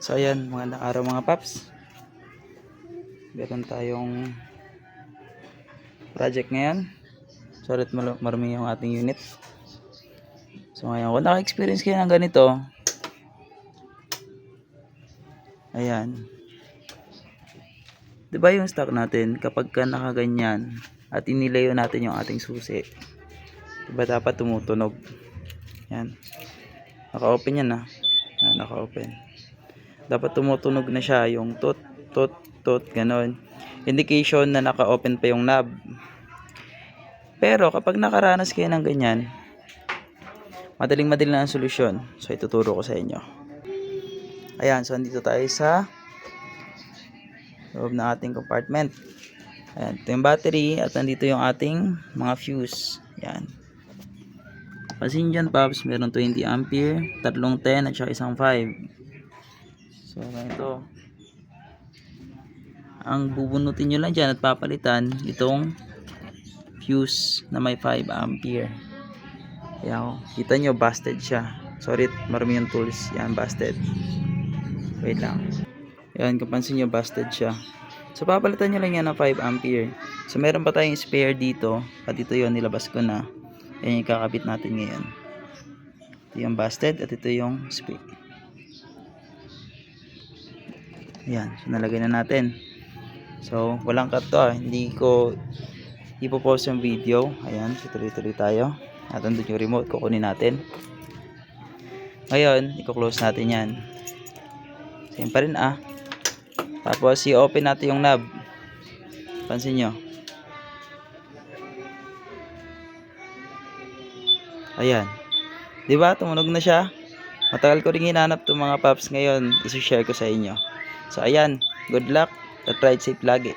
So ayan, magandang araw mga paps. Meron tayong project ngayon. Sorry at marami yung ating unit. So ngayon, kung naka-experience kayo ng ganito, ayan. Diba yung stock natin, kapag ka nakaganyan at inilayo natin yung ating susi, diba dapat tumutunog? Yan. Naka-open yan ha. Yan, naka-open. Dapat tumutunog na siya, yung tot, tot, tot, ganon. Indication na naka-open pa yung knob. Pero kapag nakaranas kayo ng ganyan, madaling-madali na ang solusyon. So ituturo ko sa inyo. Ayan, so andito tayo sa loob ng ating compartment. Ayan, ito yung battery at nandito yung ating mga fuse. Ayan. Pansin dyan, Pops, meron 20 ampere, tatlong 10 at saka isang 5. So, ganito. Ang bubunutin nyo lang dyan at papalitan itong fuse na may 5 ampere. Ayan, kita nyo, busted siya. Sorry, marami yung tools. Yan, busted. Wait lang. Ayan, kapansin nyo, busted siya. So, papalitan nyo lang yan ng 5 ampere. So, meron pa tayong spare dito. At ito yun, nilabas ko na. Ayan yung kakabit natin ngayon. Ito yung busted at ito yung spare. Ayan, so nalagay na natin. So, walang cut to Hindi ko ipopost yung video. Ayan, so tuloy-tuloy tayo. At andun yung remote, kukunin natin. Ngayon, i-close natin yan. Same pa rin Tapos, i-open natin yung knob. Pansin nyo. Ayan. Diba? Tumunog na siya. Matagal ko rin hinanap itong mga paps ngayon. I-share ko sa inyo. So, ayan. Good luck. At ride safe lagi.